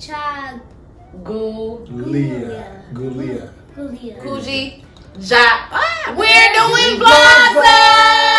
Kujichagulia. Kujichagulia. We're doing VlOGZAA.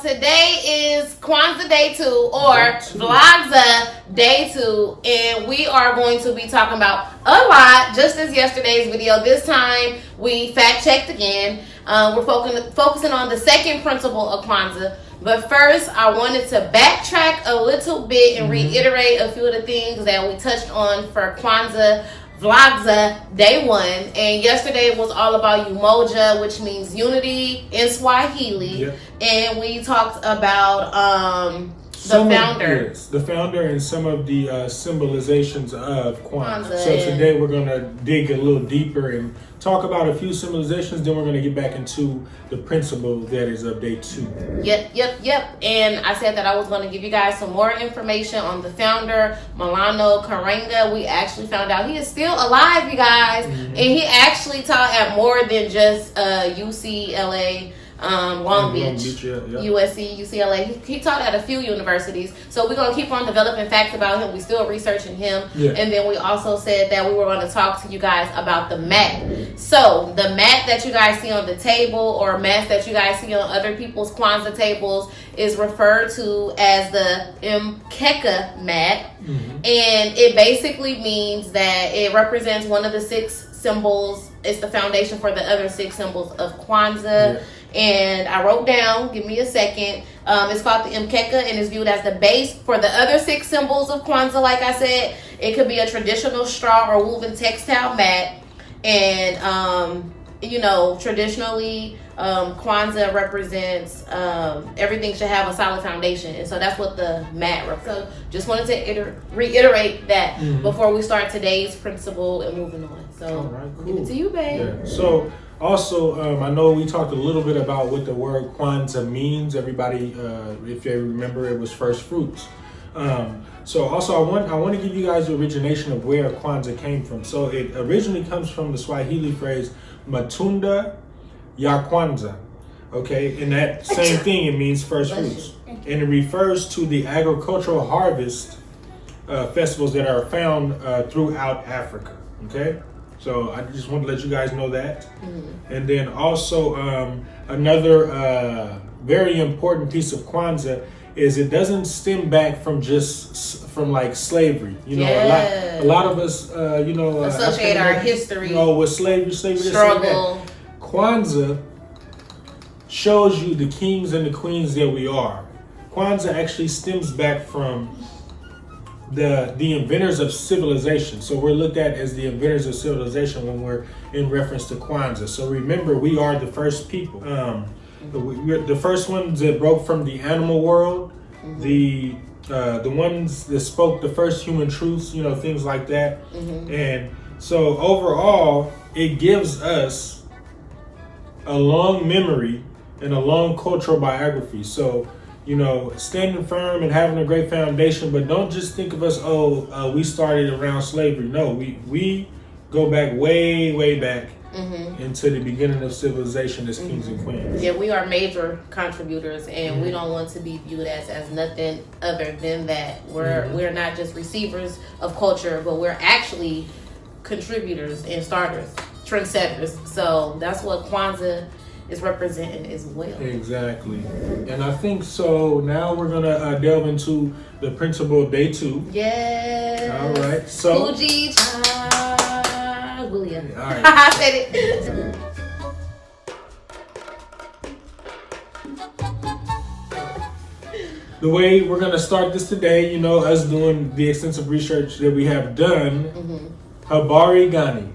Today is Kwanzaa Day 2 or VlOGZAA Day 2, and we are going to be talking about a lot, just as yesterday's video. This time we fact checked again. We're focusing on the second principle of Kwanzaa. But first, I wanted to backtrack a little bit and reiterate a few of the things that we touched on for Kwanzaa VlOGZAA Day 1. And yesterday was all about UMOJA, which means unity in Swahili. Yep. And we talked about the founder and some of the symbolizations of Kwanzaa. So today we're going to dig a little deeper and talk about a few symbolizations. Then we're going to get back into the principle that is of Day 2. Yep. And I said that I was going to give you guys some more information on the founder, Maulana Karenga. We actually found out he is still alive, you guys. And he actually taught at more than just UCLA. Long Beach, USC, UCLA. He taught at a few universities. So we're going to keep on developing facts about him. We're still researching him. Yeah. And then we also said that we were going to talk to you guys about the mat. So the mat that you guys see on the table, or mats that you guys see on other people's Kwanzaa tables, is referred to as the mkeka mat. And it basically means that it represents one of the 6 symbols. It's the foundation for the other 6 symbols of Kwanzaa. Yeah. And I wrote down, give me a second, it's called the mkeka, and is viewed as the base for the other 6 symbols of Kwanzaa. Like I said, it could be a traditional straw or woven textile mat. And traditionally Kwanzaa represents everything should have a solid foundation, and so that's what the mat represents. So just wanted to reiterate that before we start today's principle and moving on. So cool. Give it to you, babe. Yeah. So also, I know we talked a little bit about what the word Kwanzaa means. Everybody, if you remember, it was first fruits. So also, I want to give you guys the origination of where Kwanzaa came from. So it originally comes from the Swahili phrase "matunda ya Kwanza." Okay, and that same thing, it means first fruits, and it refers to the agricultural harvest festivals that are found throughout Africa. Okay. So I just want to let you guys know that. And then also another very important piece of Kwanzaa is it doesn't stem back from like slavery. A lot of us associate our history with slavery struggle. Kwanzaa shows you the kings and the queens that we are. Kwanzaa actually stems back from the inventors of civilization. So we're looked at as the inventors of civilization when we're in reference to Kwanzaa. So remember, we are the first people. We're the first ones that broke from the animal world, the ones that spoke the first human truths, things like that. And so overall, it gives us a long memory and a long cultural biography. So standing firm and having a great foundation, but don't just think of us, we started around slavery. No, we go back way back into the beginning of civilization as kings and queens. Yeah, we are major contributors, and we don't want to be viewed as nothing other than that. We're not just receivers of culture, but we're actually contributors and starters, trendsetters. So that's what Kwanzaa is representing as well. Exactly. And I think so now we're going to delve into the principle of Day 2. Yes. All right. So Kujichagulia. All right. I said it. The way we're going to start this today, us doing the extensive research that we have done, Habari Gani.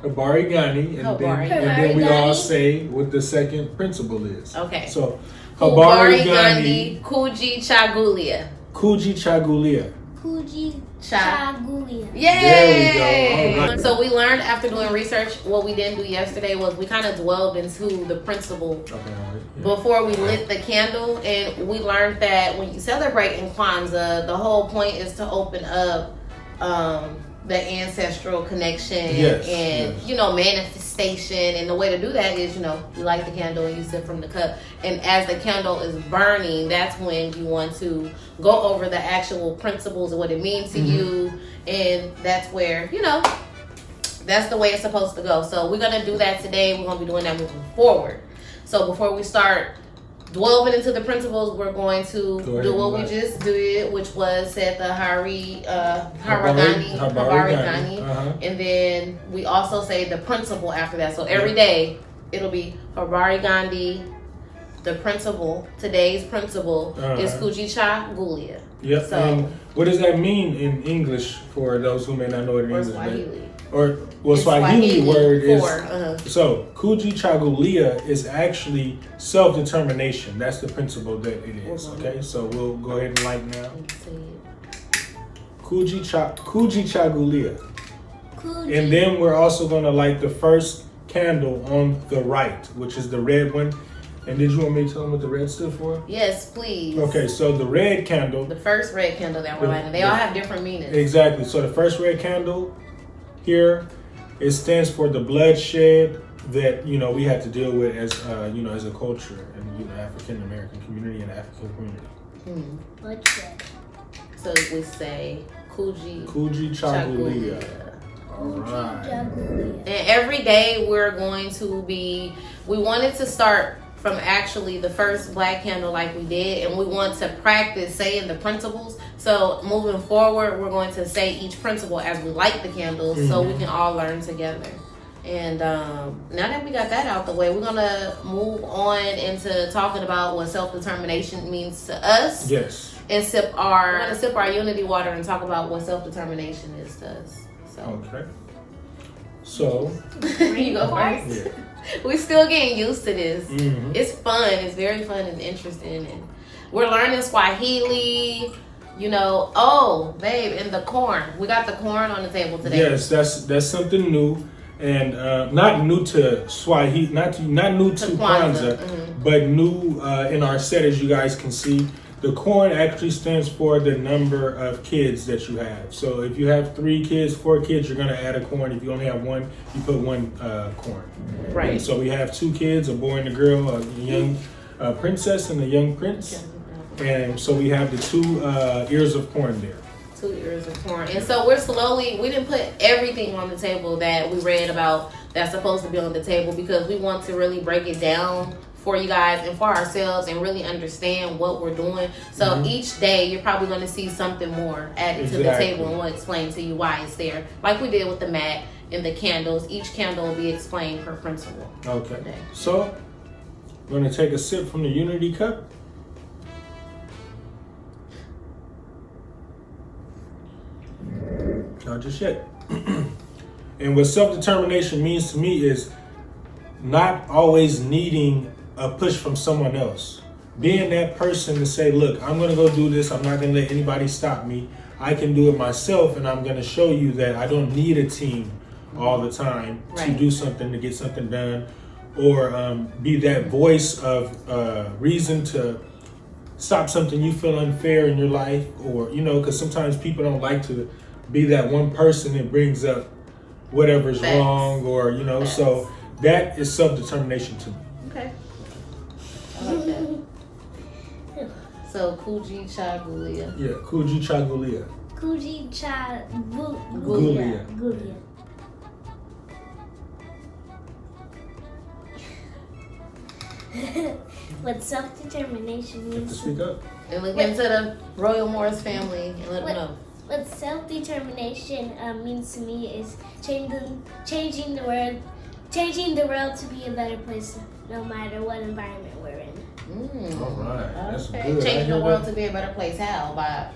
And then we all say what the second principle is. Okay. So Habari Gandhi Kujichagulia. Kujichagulia. Kujichagulia. Yay! There we go. All right. So we learned after doing research, what we didn't do yesterday was we kind of dwelled into the principle Okay, all right. Yeah. before we lit the candle, and we learned that when you celebrate in Kwanzaa, the whole point is to open up the ancestral connection and you know, manifestation. And the way to do that is, you know, you light the candle and you sip from the cup, and as the candle is burning, that's when you want to go over the actual principles of what it means to you, and that's where, you know, that's the way it's supposed to go. So we're gonna do that today. We're gonna be doing that moving forward. So before we start delving into the principles, we're going to do what we just did, which was said the Habari Gandhi, and then we also say the principle after that. So every day it'll be Habari Gandhi. The principle, today's principle is Kujichagulia. Yep. So, and what does that mean in English for those who may not know it in or English? Swahili. Swahili word is for, so Kujichagulia is actually self-determination. That's the principle that it is. Okay, so we'll go ahead and light now. Kujichagulia. And then we're also going to light the first candle on the right, which is the red one. And did you want me to tell them what the red stood for? Yes, please. Okay, so the red candle. The first red candle that we're lighting. They all have different meanings. Exactly. So the first red candle here, it stands for the bloodshed that, you know, we have to deal with as you know, as a culture and, you know, African American community and African community. Bloodshed. So we say Kujichagulia. All right. Kujichagulia. And every day we wanted to start from actually the first black candle like we did, and we want to practice saying the principles. So moving forward, we're going to say each principle as we light the candles, so we can all learn together. And now that we got that out the way, we're gonna move on into talking about what self-determination means to us. Yes. And we're gonna sip our unity water and talk about what self-determination is to us. So Okay. So you go first. yeah. We're still getting used to this. Mm-hmm. It's fun. It's very fun and interesting. And we're learning Swahili. You know, oh, babe, and the corn. We got the corn on the table today. Yes, that's something new, and not new to Swahili, not new to Kwanzaa, but new in our set, as you guys can see. The corn actually stands for the number of kids that you have. So if you have 3 kids, 4 kids, you're gonna add a corn. If you only have 1, you put 1 corn. Right. And so we have 2 kids, a boy and a girl, a young princess and a young prince. And so we have the 2 ears of corn there. 2 ears of corn. And so we didn't put everything on the table that we read about that's supposed to be on the table, because we want to really break it down for you guys and for ourselves and really understand what we're doing. So each day you're probably going to see something more added to the table, and we'll explain to you why it's there. Like we did with the mat and the candles. Each candle will be explained per principle. Okay. Today. So we're going to take a sip from the unity cup. Not just yet. And what self-determination means to me is not always needing a push from someone else. Being that person to say, look, I'm going to go do this. I'm not going to let anybody stop me. I can do it myself, and I'm going to show you that I don't need a team all the time to do something, to get something done, or be that voice of reason to stop something you feel unfair in your life, or, you know, because sometimes people don't like to be that one person that brings up whatever's wrong, or, you know, so that is self-determination to me. Okay. I like that. So Kujichagulia. Yeah, Kujichagulia. Kujichagulia. What self-determination You have to means. speak up. And look into the Royal Morris family and let them know. What self-determination means to me is changing the world to be a better place, no matter what environment we're in. All right, that's Okay. good. Changing the world to be a better place. How? By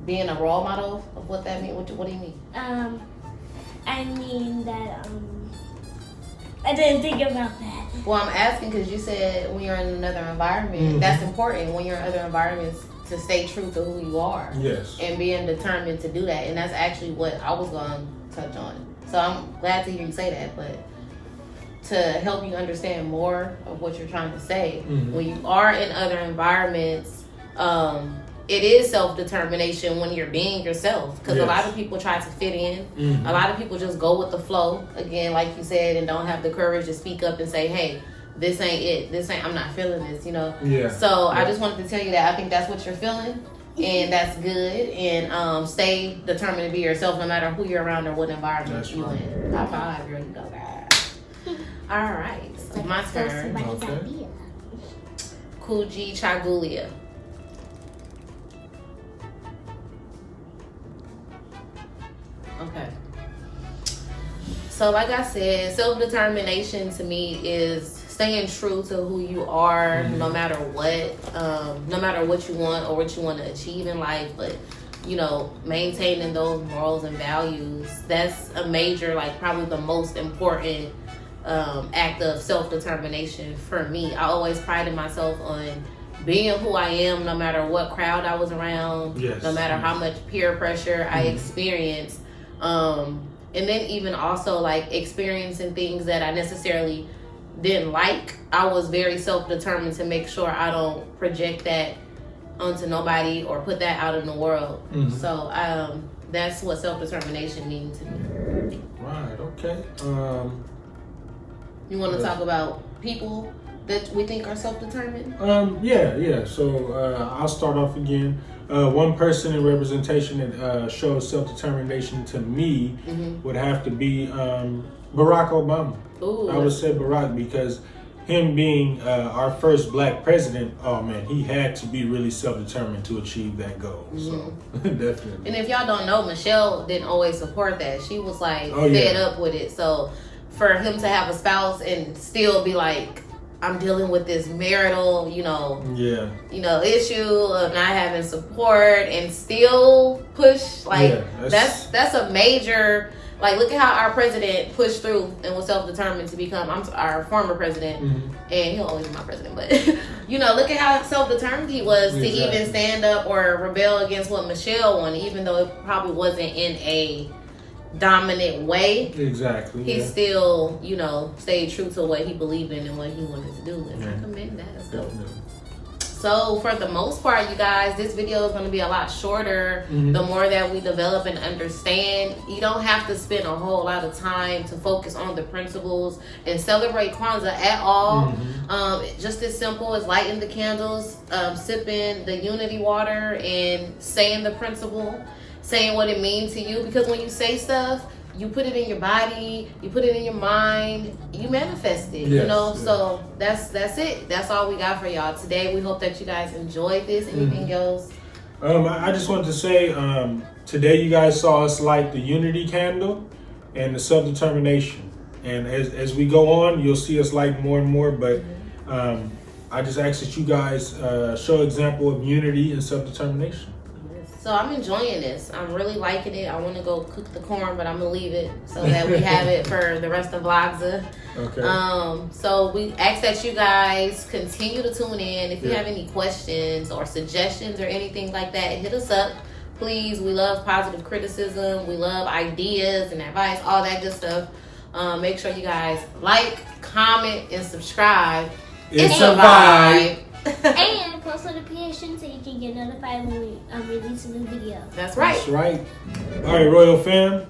being a role model of what that means? What do you mean? I mean that I didn't think about that. Well, I'm asking because you said when you're in another environment, Mhm. that's important when you're in other environments to stay true to who you are. Yes. And being determined to do that. And that's actually what I was going to touch on. So I'm glad to hear you say that. But to help you understand more of what you're trying to say, Mhm. when you are in other environments, it is self-determination when you're being yourself. Because a Yes. lot of people try to fit in. Mhm. A lot of people just go with the flow, again, like you said, and don't have the courage to speak up and say, hey, this ain't it. This ain't, I'm not feeling this, you know? Yeah. So I just wanted to tell you that I think that's what you're feeling. And that's good. And stay determined to be yourself no matter who you're around or what environment That's you're right. in. High five, girl. You go, guys. All right. So my So turn. somebody's Okay. idea. Kujichagulia. Okay. So like I said, self-determination to me is staying true to who you are, no matter what you want or what you want to achieve in life, but you know, maintaining those morals and values. That's a major, like probably the most important act of self-determination for me. I always prided myself on being who I am, no matter what crowd I was around, Yes. no matter how much peer pressure I experienced. And then even also like experiencing things that I necessarily didn't like. I was very self-determined to make sure I don't project that onto nobody or put that out in the world. Mhm. So that's what self-determination means to me. Right. Okay. You want to talk about people that we think are self-determined? Yeah. So I'll start off again. One person in representation that shows self-determination to me would have to be Barack Obama. Ooh, I would say Barack because him being our first black president, oh man, he had to be really self-determined to achieve that goal. So definitely. and if y'all don't know, Michelle didn't always support that. She was like Oh, fed yeah. up with it. So for him to have a spouse and still be like, I'm dealing with this marital, Yeah. issue of not having support and still push, like Yeah, that's a major, like look at how our president pushed through and was self-determined to become our former president, and he'll always be my president, but look at how self-determined he was to Exactly. even stand up or rebel against what Michelle wanted, even though it probably wasn't in a dominant way. Exactly. He Yeah. still, stayed true to what he believed in and what he wanted to do. And I commend that. That's dope. Definitely. So for the most part, you guys, this video is going to be a lot shorter. The more that we develop and understand, you don't have to spend a whole lot of time to focus on the principles and celebrate Kwanzaa at all. Just as simple as lighting the candles, sipping the unity water, and saying the principle, saying what it means to you. Because when you say stuff, you put it in your body, you put it in your mind, you manifest it, Yes, So that's it. That's all we got for y'all today. We hope that you guys enjoyed this. Anything else? I just wanted to say, today you guys saw us light the unity candle and the self-determination. And as we go on, you'll see us light more and more. But I just ask that you guys show example of unity and self-determination. So I'm enjoying this. I'm really liking it. I want to go cook the corn, but I'm gonna leave it so that we have it for the rest of VlOGZAA. Okay. So we ask that you guys continue to tune in. If you Yeah. have any questions or suggestions or anything like that, hit us up. Please, we love positive criticism. We love ideas and advice, all that good stuff. Make sure you guys like, comment, and subscribe. It's a vibe. And post notifications so you can get notified when we release a new video. That's right. That's right. All right, Royal fam.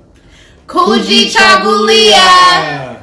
Kujichagulia.